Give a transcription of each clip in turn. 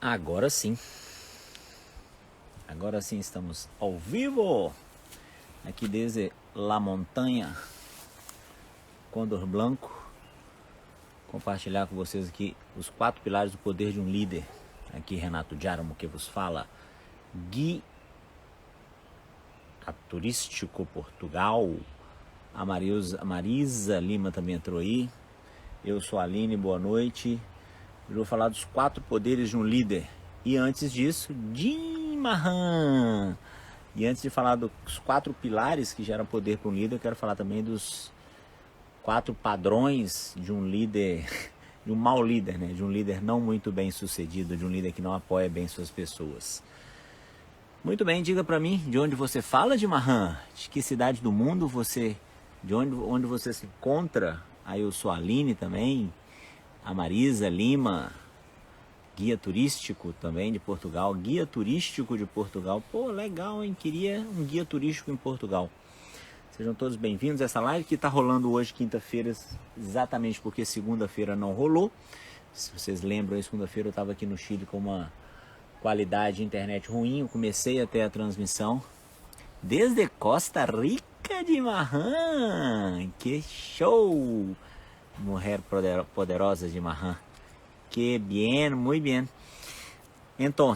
Agora sim. Agora sim estamos ao vivo. Aqui desde La Montanha, Condor Blanco. Compartilhar com vocês aqui os 4 pilares do poder de um líder. Aqui Renato Jaramo que vos fala. Guia Turístico Portugal. A Marisa Lima também entrou aí. Eu sou a Aline, boa noite. Eu vou falar dos 4 poderes de um líder. E antes disso, Jim Mahan. E antes de falar dos 4 pilares que geram poder para um líder, eu quero falar também dos 4 padrões de um líder, de um mau líder, né? De um líder não muito bem sucedido, de um líder que não apoia bem suas pessoas. Muito bem, diga para mim, de onde você fala, Jim Mahan? De que cidade do mundo você, de onde você se encontra? Aí eu sou a Aline também, a Marisa Lima, guia turístico também de Portugal, guia turístico de Portugal. Pô, legal, hein? Queria um guia turístico em Portugal. Sejam todos bem-vindos a essa live que está rolando hoje, quinta-feira, exatamente porque segunda-feira não rolou. Se vocês lembram, segunda-feira eu estava aqui no Chile com uma qualidade de internet ruim. Eu comecei a ter a transmissão desde Costa Rica de Mahan. Que show! Mulher poderosa de Mahan. Que bien, muy bien. Então,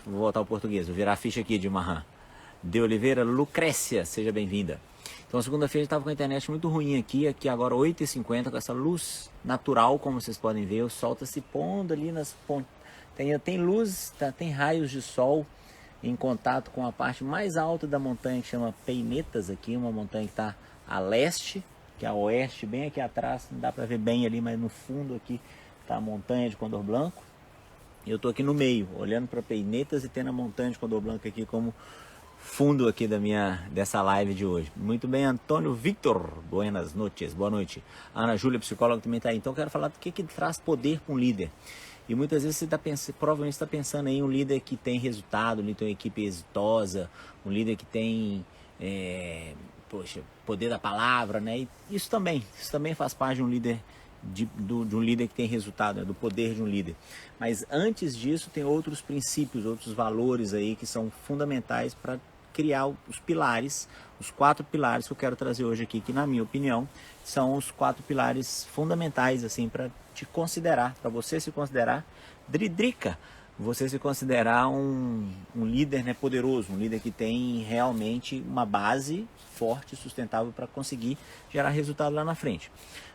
vou voltar ao português, vou virar a ficha aqui de Mahan. De Oliveira Lucrécia, seja bem-vinda. Então, segunda-feira eu estava com a internet muito ruim aqui agora 8h50, com essa luz natural, como vocês podem ver, o sol está se pondo ali nas pontas. Tem luz, tem raios de sol em contato com a parte mais alta da montanha, que chama Peinetas aqui, uma montanha que está a leste, que é a oeste, bem aqui atrás, não dá para ver bem ali, mas no fundo aqui está a montanha de Condor Blanco. E eu estou aqui no meio, olhando para Peinetas e tendo a montanha de Condor Blanco aqui como fundo aqui dessa live de hoje. Muito bem, Antônio Victor, buenas noites, boa noite. Ana Júlia, psicóloga, também está aí. Então eu quero falar do que traz poder para um líder. E muitas vezes você provavelmente está pensando em um líder que tem resultado, um líder que tem uma equipe exitosa, um líder que tem poder da palavra, né? E isso também faz parte de um líder, de um líder que tem resultado, né? Do poder de um líder. Mas antes disso tem outros princípios, outros valores aí que são fundamentais para criar os pilares, os 4 pilares que eu quero trazer hoje aqui, que na minha opinião são os 4 pilares fundamentais assim para te considerar, para você se considerar dridrica, você se considerar um líder, né, poderoso, um líder que tem realmente uma base forte, sustentável para conseguir gerar resultado lá na frente.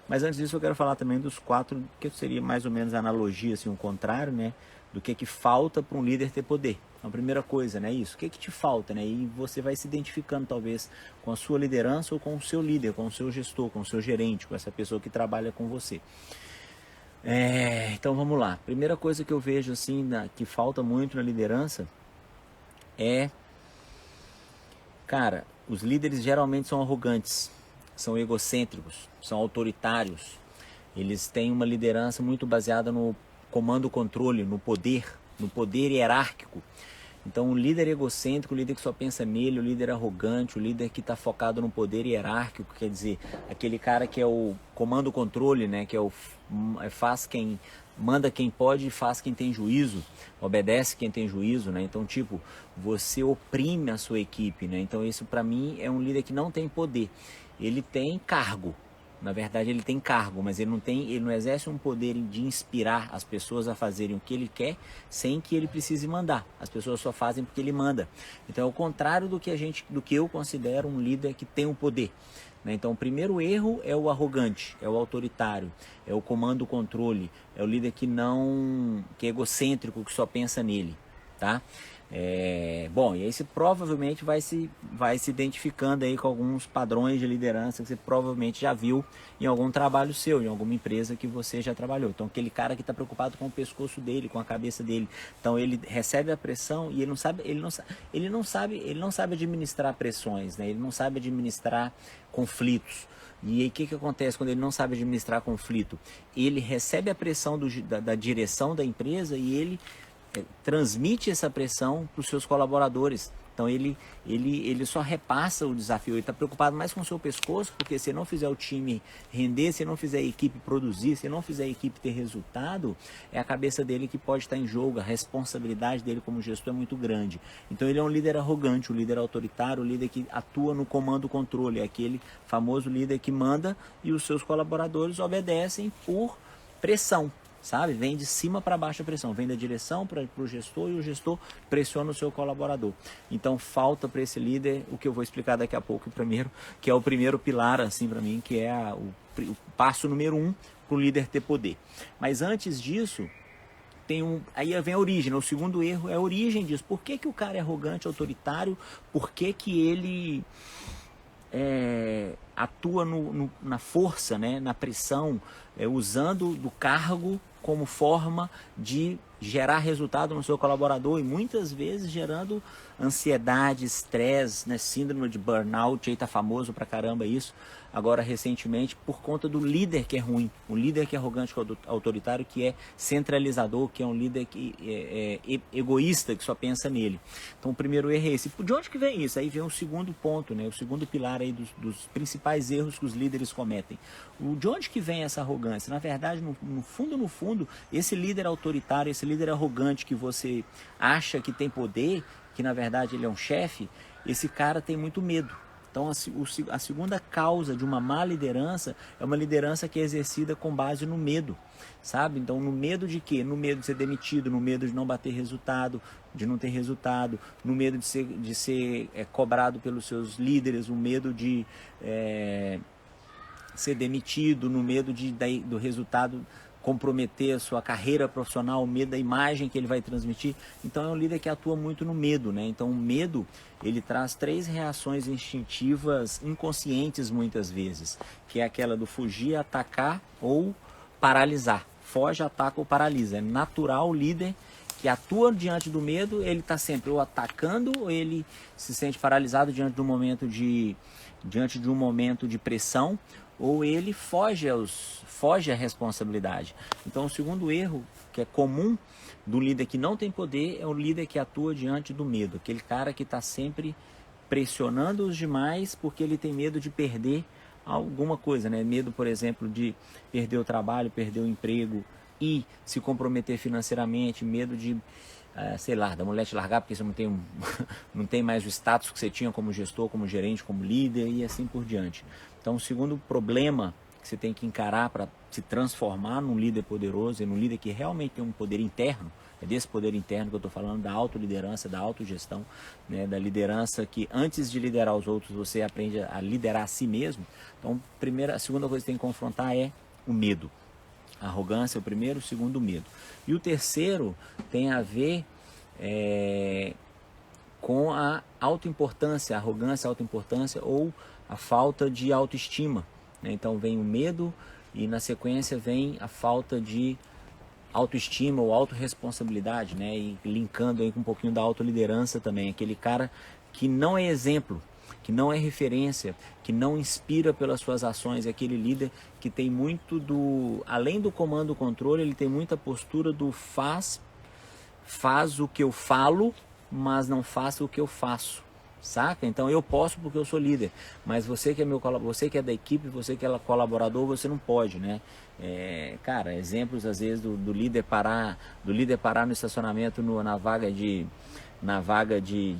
Mas antes disso eu quero falar também dos 4, que seria mais ou menos a analogia, assim, o contrário, né, do que falta para um líder ter poder. Então, a primeira coisa, né, isso, o que te falta, né, e você vai se identificando talvez com a sua liderança ou com o seu líder, com o seu gestor, com o seu gerente, com essa pessoa que trabalha com você. Então vamos lá, primeira coisa que eu vejo assim, que falta muito na liderança é, cara, os líderes geralmente são arrogantes, são egocêntricos, são autoritários, eles têm uma liderança muito baseada no comando-controle, no poder hierárquico. Então o líder egocêntrico, o líder que só pensa nele, o líder arrogante, o líder que está focado no poder hierárquico, quer dizer, aquele cara que é o comando-controle, né, que faz quem manda quem pode e faz quem tem juízo, obedece quem tem juízo, né? Então, tipo, você oprime a sua equipe, né? Então, isso para mim é um líder que não tem poder. Ele tem cargo. Na verdade, ele tem cargo, mas ele não exerce um poder de inspirar as pessoas a fazerem o que ele quer sem que ele precise mandar. As pessoas só fazem porque ele manda. Então, é o contrário do que eu considero um líder que tem o poder. Então, o primeiro erro é o arrogante, é o autoritário, é o comando-controle, é o líder que é egocêntrico, que só pensa nele, tá? Bom, e aí você provavelmente vai se identificando aí com alguns padrões de liderança que você provavelmente já viu em algum trabalho seu, em alguma empresa que você já trabalhou. Então, aquele cara que está preocupado com o pescoço dele, com a cabeça dele. Então, ele recebe a pressão e ele não sabe administrar pressões, né? Ele não sabe administrar conflitos. E aí o que acontece quando ele não sabe administrar conflito? Ele recebe a pressão da direção da empresa e ele transmite essa pressão para os seus colaboradores. Então ele só repassa o desafio, ele está preocupado mais com o seu pescoço, porque se não fizer o time render, se não fizer a equipe produzir, se não fizer a equipe ter resultado, é a cabeça dele que pode estar em jogo, a responsabilidade dele como gestor é muito grande. Então ele é um líder arrogante, um líder autoritário, um líder que atua no comando-controle, é aquele famoso líder que manda e os seus colaboradores obedecem por pressão. Sabe? Vem de cima para baixo a pressão, vem da direção para o gestor e o gestor pressiona o seu colaborador. Então falta para esse líder o que eu vou explicar daqui a pouco primeiro, que é o primeiro pilar assim para mim, que é o passo número 1 para o líder ter poder. Mas antes disso, aí vem a origem, né? O segundo erro é a origem disso. Por que o cara é arrogante, autoritário? Por que ele atua na força, né? Na pressão, usando do cargo como forma de gerar resultado no seu colaborador e muitas vezes gerando ansiedade, estresse, né? Síndrome de burnout, aí tá famoso pra caramba isso, agora recentemente, por conta do líder que é ruim, um líder que é arrogante, que é autoritário, que é centralizador, que é um líder que é egoísta, que só pensa nele. Então o primeiro erro é esse. De onde que vem isso? Aí vem o segundo ponto, né? O segundo pilar aí dos principais erros que os líderes cometem. De onde que vem essa arrogância? Na verdade, no fundo, esse líder autoritário, esse líder arrogante que você acha que tem poder, que na verdade ele é um chefe, esse cara tem muito medo. Então a segunda causa de uma má liderança é uma liderança que é exercida com base no medo, sabe? Então no medo de quê? No medo de ser demitido, no medo de não bater resultado, de não ter resultado, no medo de ser cobrado pelos seus líderes, o medo de ser demitido, no medo do resultado comprometer a sua carreira profissional, o medo da imagem que ele vai transmitir. Então é um líder que atua muito no medo, né? Então o medo, ele traz 3 reações instintivas inconscientes muitas vezes, que é aquela do fugir, atacar ou paralisar. Foge, ataca ou paralisa. É natural o líder que atua diante do medo, ele está sempre ou atacando ou ele se sente paralisado diante de um momento de pressão, ou ele foge à responsabilidade. Então o segundo erro que é comum do líder que não tem poder é o líder que atua diante do medo, aquele cara que está sempre pressionando os demais porque ele tem medo de perder alguma coisa, né? Medo, por exemplo, de perder o trabalho, perder o emprego e se comprometer financeiramente, medo de sei lá, da mulher te largar porque você não tem mais o status que você tinha como gestor, como gerente, como líder e assim por diante. Então o segundo problema que você tem que encarar para se transformar num líder poderoso e num líder que realmente tem um poder interno, é desse poder interno que eu estou falando, da autoliderança, da autogestão, né, da liderança que antes de liderar os outros você aprende a liderar a si mesmo. Então a segunda coisa que você tem que confrontar é o medo. A arrogância é o primeiro, o segundo o medo. E o terceiro tem a ver com a autoimportância, a arrogância, a autoimportância ou a falta de autoestima, né? Então vem o medo e na sequência vem a falta de autoestima ou autorresponsabilidade, né? E linkando aí com um pouquinho da autoliderança também, aquele cara que não é exemplo, que não é referência, que não inspira pelas suas ações, é aquele líder que tem muito além do comando e controle, ele tem muita postura do faz o que eu falo, mas não faça o que eu faço, saca? Então eu posso porque eu sou líder, mas você que é você que é da equipe, você que é colaborador, você não pode, né? Cara, exemplos às vezes do líder parar no estacionamento na vaga de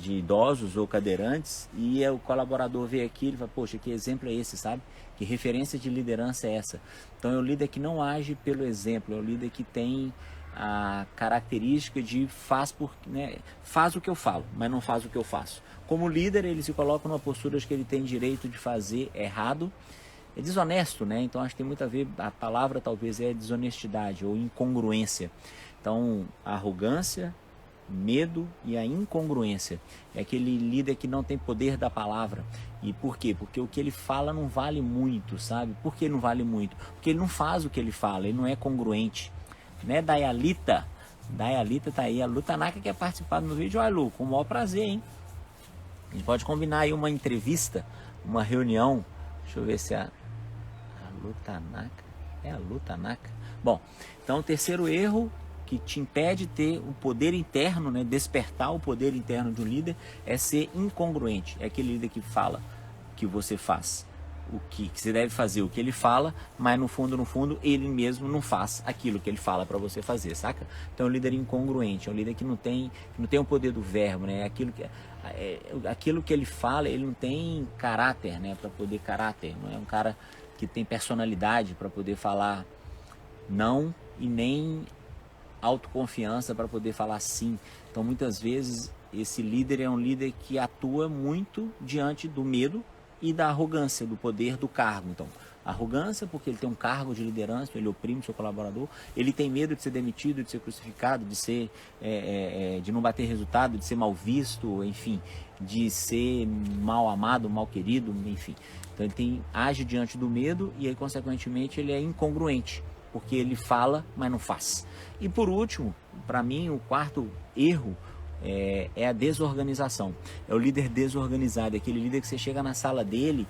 idosos ou cadeirantes e o colaborador vê aquilo e fala, poxa, que exemplo é esse, sabe? Que referência de liderança é essa? Então é o líder que não age pelo exemplo, é o líder que tem a característica de faz o que eu falo, mas não faz o que eu faço. Como líder, ele se coloca numa postura de que ele tem direito de fazer errado, é desonesto, né? Então acho que tem muito a ver, a palavra talvez é desonestidade ou incongruência. Então a arrogância, medo e a incongruência é aquele líder que não tem poder da palavra. E por quê? Porque o que ele fala não vale muito, sabe? Por que não vale muito? Porque ele não faz o que ele fala, ele não é congruente, né? Dayalita tá aí, a Lu Tanaka quer participar do vídeo. Olha, Lu, com o maior prazer, hein? A gente pode combinar aí uma entrevista, uma reunião. Deixa eu ver se a Lu Tanaka é a Lu Tanaka. Bom, então o terceiro erro que te impede de ter o poder interno, né, despertar o poder interno de um líder, é ser incongruente. É aquele líder que fala que você faz o que você deve fazer, o que ele fala, mas no fundo, ele mesmo não faz aquilo que ele fala para você fazer, saca? Então é um líder incongruente, é um líder que não tem o poder do verbo, né? Aquilo que ele fala, ele não tem caráter, né? Caráter, não é um cara que tem personalidade para poder falar não e nem autoconfiança para poder falar sim. Então muitas vezes esse líder é um líder que atua muito diante do medo e da arrogância, do poder do cargo. Então, arrogância porque ele tem um cargo de liderança, ele oprime o seu colaborador, ele tem medo de ser demitido, de ser crucificado, de não bater resultado, de ser mal visto, enfim, de ser mal amado, mal querido, enfim. Então ele age diante do medo e aí, consequentemente, ele é incongruente, porque ele fala, mas não faz. E por último, para mim, o quarto erro é a desorganização. É o líder desorganizado, é aquele líder que você chega na sala dele,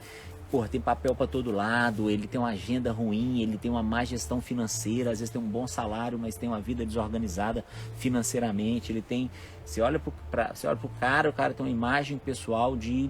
porra, tem papel para todo lado, ele tem uma agenda ruim, ele tem uma má gestão financeira, às vezes tem um bom salário, mas tem uma vida desorganizada financeiramente. Você olha pro cara, o cara tem uma imagem pessoal de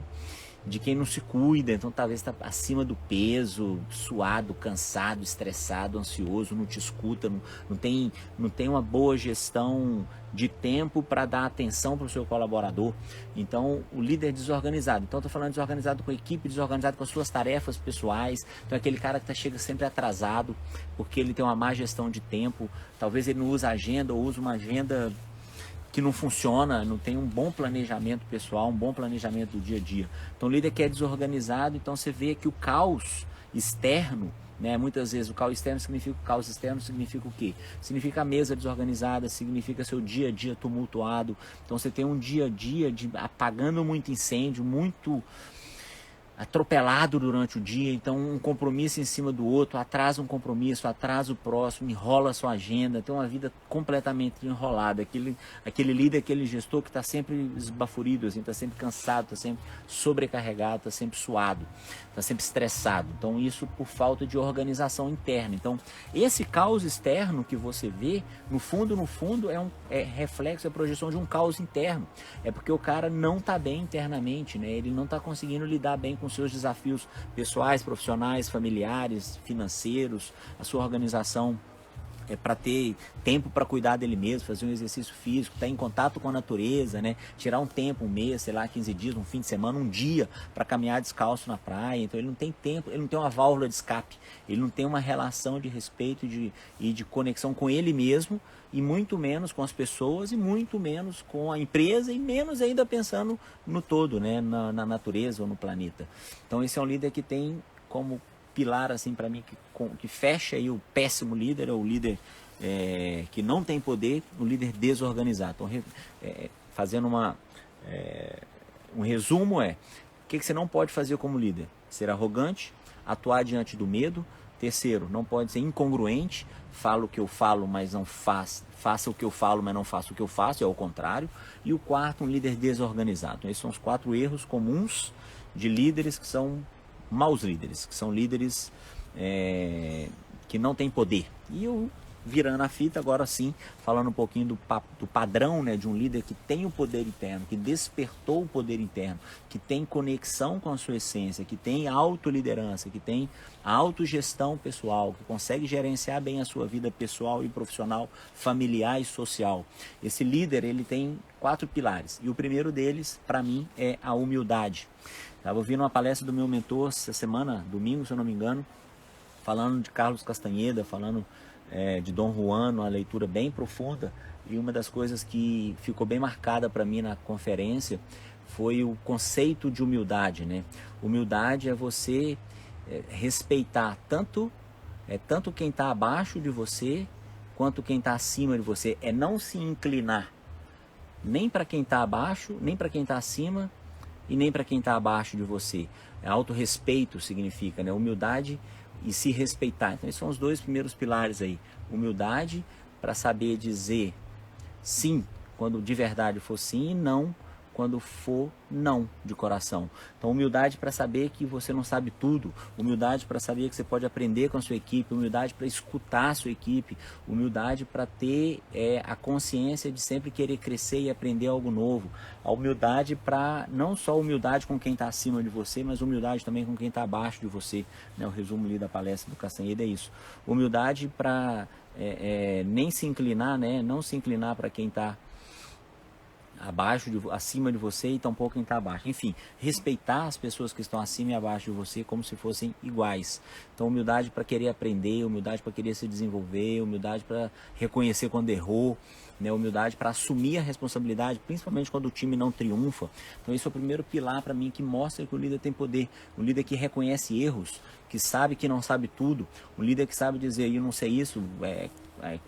quem não se cuida, então talvez está acima do peso, suado, cansado, estressado, ansioso, não te escuta, não tem uma boa gestão de tempo para dar atenção para o seu colaborador. Então o líder desorganizado, então estou falando desorganizado com a equipe, desorganizado com as suas tarefas pessoais. Então é aquele cara que chega sempre atrasado, porque ele tem uma má gestão de tempo, talvez ele não usa agenda ou usa uma agenda que não funciona, não tem um bom planejamento pessoal, um bom planejamento do dia a dia. Então o líder que é desorganizado, então você vê que o caos externo, né, muitas vezes o caos externo significa o caos externo significa o quê? Significa a mesa desorganizada, significa seu dia a dia tumultuado. Então você tem um dia a dia apagando muito incêndio, muito atropelado durante o dia, então um compromisso em cima do outro, atrasa um compromisso, atrasa o próximo, enrola a sua agenda, tem uma vida completamente enrolada. Aquele líder, aquele gestor que está sempre esbaforido, assim, está sempre cansado, está sempre sobrecarregado, está sempre suado, está sempre estressado. Então isso por falta de organização interna. Então esse caos externo que você vê, no fundo é reflexo, é projeção de um caos interno. É porque o cara não está bem internamente, né? Ele não está conseguindo lidar bem com seus desafios pessoais, profissionais, familiares, financeiros, a sua organização para ter tempo para cuidar dele mesmo, fazer um exercício físico, estar em contato com a natureza, né? Tirar um tempo, um mês, sei lá, 15 dias, um fim de semana, um dia para caminhar descalço na praia. Então ele não tem tempo, ele não tem uma válvula de escape, ele não tem uma relação de respeito e de conexão com ele mesmo, e muito menos com as pessoas, e muito menos com a empresa, e menos ainda pensando no todo, né? na natureza ou no planeta. Então esse é um líder que tem como pilar, assim, para mim, que fecha aí o péssimo líder, ou o líder que não tem poder, o líder desorganizado. Então, fazendo um resumo, o que você não pode fazer como líder? Ser arrogante, atuar diante do medo. Terceiro, não pode ser incongruente, fala o que eu falo, mas não faça o que eu falo, mas não faça o que eu faço, é o contrário. E o quarto, um líder desorganizado. Então, esses são os 4 erros comuns de líderes que são maus líderes, que são líderes que não têm poder. E eu, virando a fita, agora sim, falando um pouquinho do padrão, né, de um líder que tem o poder interno, que despertou o poder interno, que tem conexão com a sua essência, que tem autoliderança, que tem a autogestão pessoal, que consegue gerenciar bem a sua vida pessoal e profissional, familiar e social. Esse líder, ele tem 4 pilares, e o primeiro deles, para mim, é a humildade. Estava ouvindo uma palestra do meu mentor essa semana, domingo, se eu não me engano, falando de Carlos Castanheda, falando de Dom Juan, uma leitura bem profunda, e uma das coisas que ficou bem marcada para mim na conferência foi o conceito de humildade, né? Humildade é você respeitar tanto quem está abaixo de você, quanto quem está acima de você. É não se inclinar nem para quem está abaixo, nem para quem está acima, e nem para quem está abaixo de você. Autorrespeito significa, né? Humildade e se respeitar. Então esses são os 2 primeiros pilares aí. Humildade para saber dizer sim quando de verdade for sim, e não quando for não de coração. Então, humildade para saber que você não sabe tudo, humildade para saber que você pode aprender com a sua equipe, humildade para escutar a sua equipe, humildade para ter a consciência de sempre querer crescer e aprender algo novo, a humildade para, não só humildade com quem está acima de você, mas humildade também com quem está abaixo de você, né? O resumo ali da palestra do Castanheira é isso. Humildade para nem se inclinar, né? Não se inclinar para quem está acima de você e tampouco quem está abaixo. Enfim, respeitar as pessoas que estão acima e abaixo de você como se fossem iguais. Então, humildade para querer aprender, humildade para querer se desenvolver, humildade para reconhecer quando errou, né? Humildade para assumir a responsabilidade, principalmente quando o time não triunfa. Então, esse é o primeiro pilar para mim que mostra que o líder tem poder. Um líder que reconhece erros, que sabe que não sabe tudo, um líder que sabe dizer, eu não sei isso,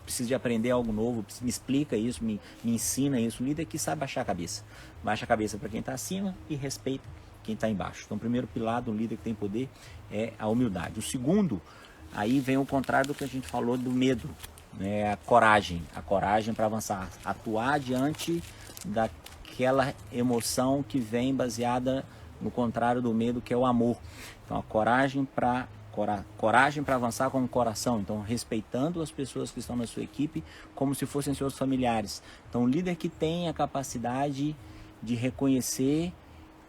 preciso de aprender algo novo, me explica isso, me ensina isso. O líder que sabe baixar a cabeça. Baixa a cabeça para quem está acima e respeita quem está embaixo. Então, o primeiro pilar do líder que tem poder é a humildade. O segundo, aí vem o contrário do que a gente falou do medo, né? A coragem para avançar, atuar diante daquela emoção que vem baseada no contrário do medo, que é o amor. Então, a coragem para avançar com o coração, então respeitando as pessoas que estão na sua equipe como se fossem seus familiares. Então, o líder que tem a capacidade de reconhecer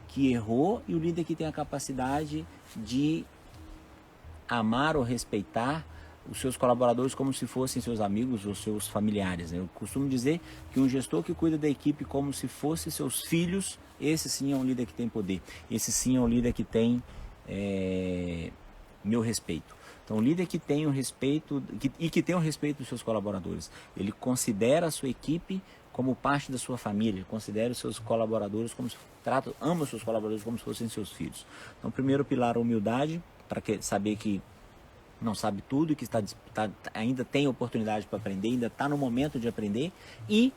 que errou e o líder que tem a capacidade de amar ou respeitar os seus colaboradores como se fossem seus amigos ou seus familiares. Eu costumo dizer que um gestor que cuida da equipe como se fossem seus filhos, esse sim é um líder que tem poder, esse sim é um líder que tem meu respeito. Então, o líder que tem o respeito que tem o respeito dos seus colaboradores, ele considera a sua equipe como parte da sua família, ele considera os seus colaboradores ama os seus colaboradores como se fossem seus filhos. Então, primeiro pilar, a humildade, para saber que não sabe tudo e que ainda tem oportunidade para aprender, ainda está no momento de aprender, e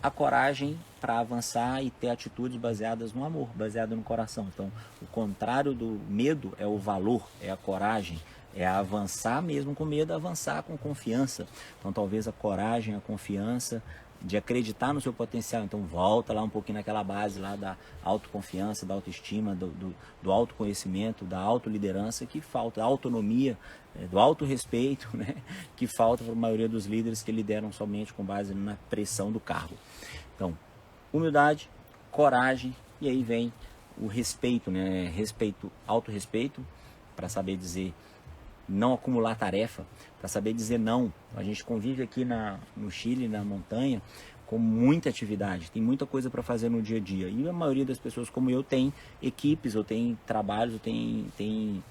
a coragem para avançar e ter atitudes baseadas no amor, baseadas no coração. Então, o contrário do medo é o valor, é a coragem, é avançar mesmo com medo, avançar com confiança. Então, talvez a coragem, a confiança de acreditar no seu potencial. Então, volta lá um pouquinho naquela base lá da autoconfiança, da autoestima, do autoconhecimento, da autoliderança que falta, da autonomia, do autorrespeito, né? Que falta para a maioria dos líderes que lideram somente com base na pressão do cargo. Então, humildade, coragem, e aí vem o respeito, né? Respeito, autorrespeito, para saber dizer não acumular tarefa, para saber dizer não. A gente convive aqui no Chile, na montanha, com muita atividade, tem muita coisa para fazer no dia a dia, e a maioria das pessoas como eu tem equipes, ou tem trabalhos, ou tem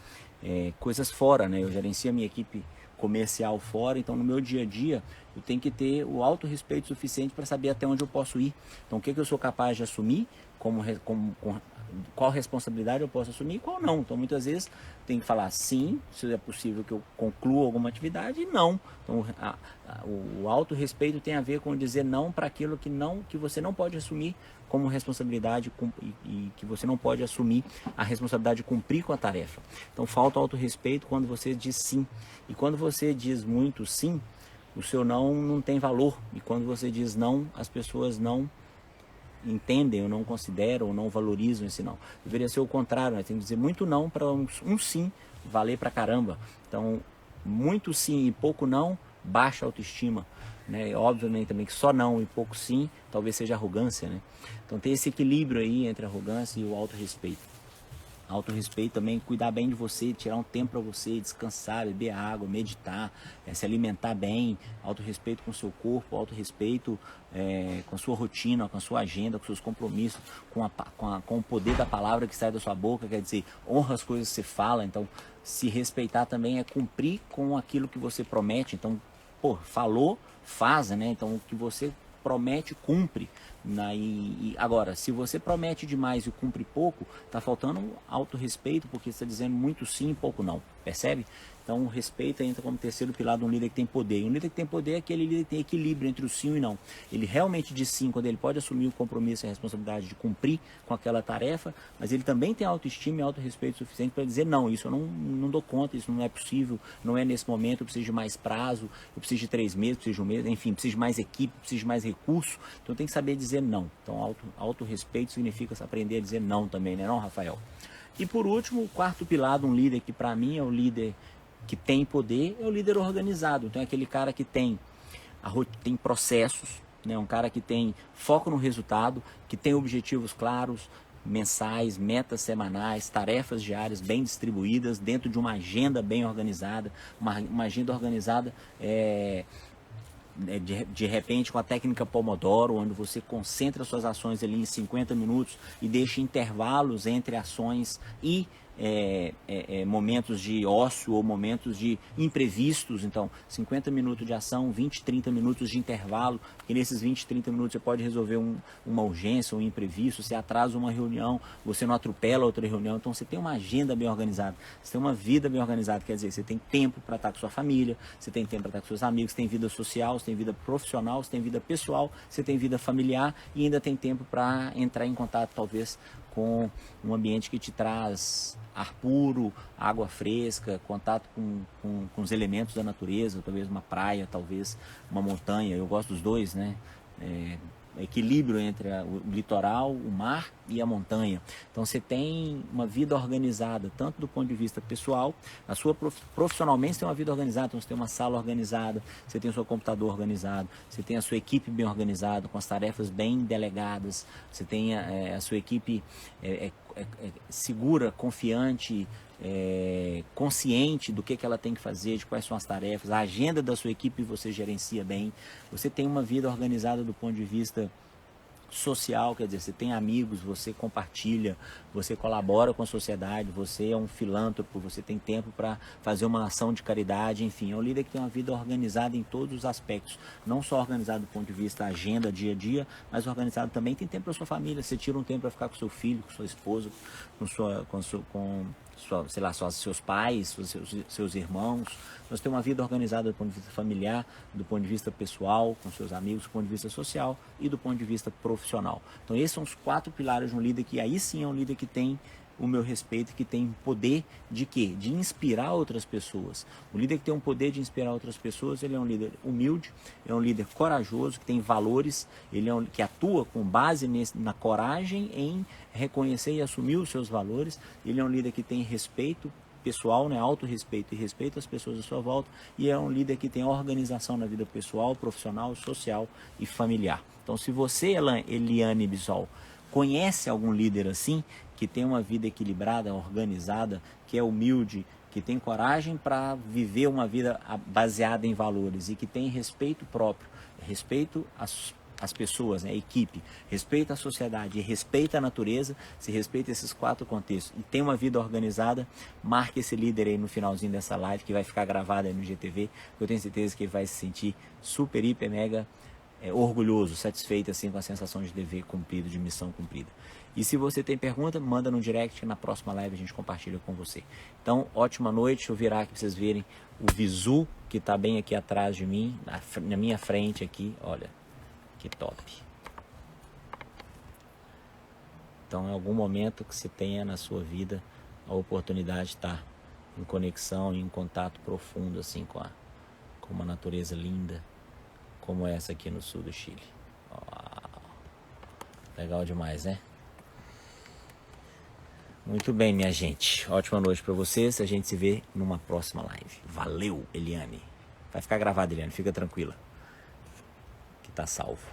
coisas fora, né? Eu gerencio a minha equipe comercial fora, então no meu dia a dia eu tenho que ter o autorrespeito suficiente para saber até onde eu posso ir. Então, o que eu sou capaz de assumir, qual responsabilidade eu posso assumir e qual não. Então, muitas vezes tem que falar sim, se é possível que eu conclua alguma atividade, e não. Então, o autorrespeito tem a ver com dizer não para aquilo que você não pode assumir como responsabilidade e que você não pode assumir a responsabilidade de cumprir com a tarefa. Então, falta autorrespeito quando você diz sim. E quando você diz muito sim, o seu não tem valor. E quando você diz não, as pessoas não entendem, ou não consideram, ou não valorizam esse não. Deveria ser o contrário, né? Tem que dizer muito não para um sim valer pra caramba. Então, muito sim e pouco não, baixa autoestima, né? E obviamente também que só não e pouco sim, talvez seja arrogância, né? Então, tem esse equilíbrio aí entre a arrogância e o autorrespeito. Autorrespeito também, cuidar bem de você, tirar um tempo para você, descansar, beber água, meditar, se alimentar bem, autorrespeito com o seu corpo, autorrespeito com a sua rotina, com a sua agenda, com seus compromissos, com o poder da palavra que sai da sua boca, quer dizer, honra as coisas que você fala. Então, se respeitar também é cumprir com aquilo que você promete. Então, falou, faz, né? Então, o que você promete, cumpre. Agora, se você promete demais e cumpre pouco, está faltando autorrespeito, porque você está dizendo muito sim e pouco não, percebe? Então o respeito entra como terceiro pilar de um líder que tem poder. E um líder que tem poder é aquele líder que tem equilíbrio entre o sim e o não. Ele realmente diz sim quando ele pode assumir o compromisso e a responsabilidade de cumprir com aquela tarefa, mas ele também tem autoestima e autorrespeito suficiente para dizer não, isso eu não dou conta, isso não é possível, não é nesse momento, eu preciso de mais prazo, eu preciso de 3 meses, preciso de 1 mês, enfim, preciso de mais equipe, preciso de mais recurso. Então tem que saber dizer não. Então autorrespeito significa aprender a dizer não também, né, não, Rafael? E por último, o quarto pilar de um líder que para mim é o líder que tem poder, é o líder organizado. Então é aquele cara que tem processos, né? Um cara que tem foco no resultado, que tem objetivos claros, mensais, metas semanais, tarefas diárias bem distribuídas, dentro de uma agenda bem organizada. Uma agenda organizada de repente com a técnica Pomodoro, onde você concentra suas ações ali em 50 minutos e deixa intervalos entre ações e momentos de ócio ou momentos de imprevistos. Então 50 minutos de ação, 20, 30 minutos de intervalo, e nesses 20, 30 minutos você pode resolver uma urgência, um imprevisto, você atrasa uma reunião, você não atropela outra reunião. Então você tem uma agenda bem organizada, você tem uma vida bem organizada, quer dizer, você tem tempo para estar com sua família, você tem tempo para estar com seus amigos, você tem vida social, você tem vida profissional, você tem vida pessoal, você tem vida familiar e ainda tem tempo para entrar em contato talvez com um ambiente que te traz ar puro, água fresca, contato com os elementos da natureza, talvez uma praia, talvez uma montanha. Eu gosto dos dois, né? Equilíbrio entre o litoral, o mar e a montanha. Então você tem uma vida organizada, tanto do ponto de vista pessoal, a sua profissionalmente você tem uma vida organizada, então você tem uma sala organizada, você tem o seu computador organizado, você tem a sua equipe bem organizada, com as tarefas bem delegadas, você tem a sua equipe segura, confiante, consciente do que ela tem que fazer, de quais são as tarefas, a agenda da sua equipe você gerencia bem, você tem uma vida organizada do ponto de vista social, quer dizer, você tem amigos, você compartilha, você colabora com a sociedade, você é um filântropo, você tem tempo para fazer uma ação de caridade, enfim, é um líder que tem uma vida organizada em todos os aspectos, não só organizado do ponto de vista agenda, dia a dia, mas organizado também, tem tempo para sua família, você tira um tempo para ficar com seu filho, com sua esposa, sei lá, seus pais, seus irmãos. Nós temos uma vida organizada do ponto de vista familiar, do ponto de vista pessoal, com seus amigos, do ponto de vista social e do ponto de vista profissional. Então esses são os 4 pilares de um líder que aí sim é um líder que tem o meu respeito, que tem poder de quê? De inspirar outras pessoas. O líder que tem um poder de inspirar outras pessoas, ele é um líder humilde, é um líder corajoso, que tem valores, ele é que atua com base na coragem em reconhecer e assumir os seus valores, ele é um líder que tem respeito pessoal, né, autorrespeito e respeito às pessoas à sua volta, e é um líder que tem organização na vida pessoal, profissional, social e familiar. Então se você, Eliane Bissol, conhece algum líder assim, que tem uma vida equilibrada, organizada, que é humilde, que tem coragem para viver uma vida baseada em valores e que tem respeito próprio, respeito às pessoas, né, a equipe, respeita a sociedade e respeita a natureza, se respeita esses 4 contextos e tem uma vida organizada, marque esse líder aí no finalzinho dessa live, que vai ficar gravada aí no GTV, eu tenho certeza que ele vai se sentir super, hiper, mega orgulhoso, satisfeito assim com a sensação de dever cumprido, de missão cumprida. E se você tem pergunta, manda no direct, que na próxima live a gente compartilha com você. Então, ótima noite, deixa eu virar aqui para vocês verem o visu que está bem aqui atrás de mim, na minha frente aqui, olha, que top. Então, em algum momento que você tenha na sua vida a oportunidade de estar em conexão, em contato profundo assim com uma natureza linda, como essa aqui no sul do Chile. Uau. Legal demais, né? Muito bem, minha gente. Ótima noite para vocês. A gente se vê numa próxima live. Valeu, Eliane. Vai ficar gravado, Eliane. Fica tranquila. Que tá salvo.